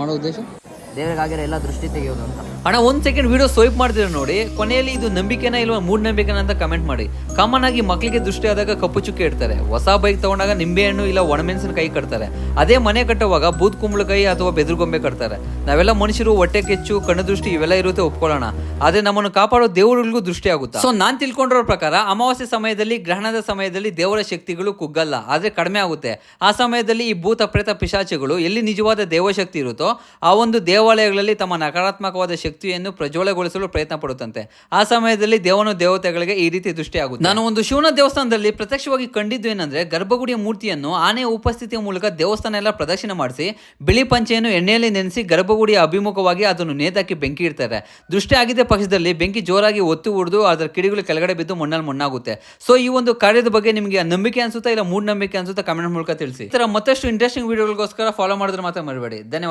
ಮಾಡೋ ಉದ್ದೇಶ ದೇವರಿಗಾಗಿರೋ ಎಲ್ಲ ದೃಷ್ಟಿ ತೆಗೆಯೋದು ಅಂತ. ಅಣ್ಣ ಒಂದು ಸೆಕೆಂಡ್ ವಿಡಿಯೋ ಸ್ವೈಪ್ ಮಾಡ್ತೀರಾ ನೋಡಿ, ಕೊನೆಯಲ್ಲಿ ಇದು ನಂಬಿಕೆನ ಇಲ್ವಾ ಮೂಢನಂಬಿಕೆನ ಅಂತ ಕಮೆಂಟ್ ಮಾಡಿ. ಕಾಮನ್ ಆಗಿ ಮಕ್ಕಳಿಗೆ ದೃಷ್ಟಿ ಆದಾಗ ಕಪ್ಪು ಚುಕ್ಕೆ ಇಡ್ತಾರೆ, ಹೊಸ ಬೈಕ್ ತಗೊಂಡಾಗ ನಿಂಬೆ ಹಣ್ಣು ಇಲ್ಲ ಒಣಮೆಣಸಿನ ಕೈ ಕಟ್ತಾರೆ, ಅದೇ ಮನೆ ಕಟ್ಟುವಾಗ ಬೂತ್ ಕುಂಬಳಕಾಯಿ ಅಥವಾ ಬೆದರುಗೊಂಬೆ ಕಟ್ತಾರೆ. ನಾವೆಲ್ಲ ಮನುಷ್ಯರು ಹೊಟ್ಟೆ ಕೆಚ್ಚು ಕಣ್ಣು ದೃಷ್ಟಿ ಇವೆಲ್ಲ ಇರುತ್ತೆ ಒಪ್ಕೊಳ್ಳೋಣ, ಆದ್ರೆ ನಮ್ಮನ್ನು ಕಾಪಾಡೋ ದೇವರುಗಳಿಗೂ ದೃಷ್ಟಿ ಆಗುತ್ತೆ. ಸೊ ನಾನ್ ತಿಳ್ಕೊಂಡಿರೋ ಪ್ರಕಾರ ಅಮಾವಾಸ್ಯೆ ಸಮಯದಲ್ಲಿ ಗ್ರಹಣದ ಸಮಯದಲ್ಲಿ ದೇವರ ಶಕ್ತಿಗಳು ಕುಗ್ಗಲ್ಲ, ಆದ್ರೆ ಕಡಿಮೆ ಆಗುತ್ತೆ. ಆ ಸಮಯದಲ್ಲಿ ಈ ಭೂತ ಪ್ರೇತ ಪಿಶಾಚಿಗಳು ಎಲ್ಲಿ ನಿಜವಾದ ದೇವಶಕ್ತಿ ಇರುತ್ತೋ ಆ ಒಂದು ದೇವಾಲಯಗಳಲ್ಲಿ ತಮ್ಮ ನಕಾರಾತ್ಮಕವಾದ ಶಕ್ತಿಯನ್ನು ಪ್ರಜ್ವಲಗೊಳಿಸಲು ಪ್ರಯತ್ನ ಪಡುತ್ತಂತೆ. ಆ ಸಮಯದಲ್ಲಿ ದೇವತೆಗಳಿಗೆ ಈ ರೀತಿ ದೃಷ್ಟಿ ಆಗುತ್ತೆ. ನಾನು ಒಂದು ಶಿವನ ದೇವಸ್ಥಾನದಲ್ಲಿ ಪ್ರತ್ಯಕ್ಷವಾಗಿ ಕಂಡಿದ್ದು ಏನಂದ್ರೆ, ಗರ್ಭಗುಡಿಯ ಮೂರ್ತಿಯನ್ನು ಆನೆಯ ಉಪಸ್ಥಿತಿಯ ಮೂಲಕ ದೇವಸ್ಥಾನ ಎಲ್ಲ ಪ್ರದಕ್ಷಿಣೆ ಮಾಡಿಸಿ ಬಿಳಿ ಪಂಚೆಯನ್ನು ಎಣ್ಣೆಯಲ್ಲಿ ನೆನೆಸಿ ಗರ್ಭಗುಡಿಯ ಅಭಿಮುಖವಾಗಿ ಅದನ್ನು ನೇತಾಕಿ ಬೆಂಕಿ ಇಡ್ತಾರೆ. ದೃಷ್ಟಿ ಆಗಿದ್ದ ಪಕ್ಷದಲ್ಲಿ ಬೆಂಕಿ ಜೋರಾಗಿ ಒತ್ತು ಹೊಡೆದು ಅದರ ಕಿಡಿಗಳು ಕೆಳಗಡೆ ಬಿದ್ದು ಮಣ್ಣಲ್ಲಿ ಮಣ್ಣಾಗುತ್ತೆ. ಸೊ ಈ ಒಂದು ಕಾರ್ಯದ ಬಗ್ಗೆ ನಿಮಗೆ ನಂಬಿಕೆ ಅನ್ಸುತ್ತಾ ಇಲ್ಲ ಮೂಢನಂಬಿಕೆ ಅನ್ಸುತ್ತಾ ಕಮೆಂಟ್ ಮೂಲಕ ತಿಳಿಸಿ. ಈ ತರ ಮತ್ತಷ್ಟು ಇಂಟ್ರೆಸ್ಟಿಂಗ್ ವಿಡಿಯೋಗಳಿಗೋಸ್ಕರ ಫಾಲೋ ಮಾಡಿದ್ರೆ ಮಾತ್ರ ಮರಿಬೇಡಿ. ಧನ್ಯವಾದ.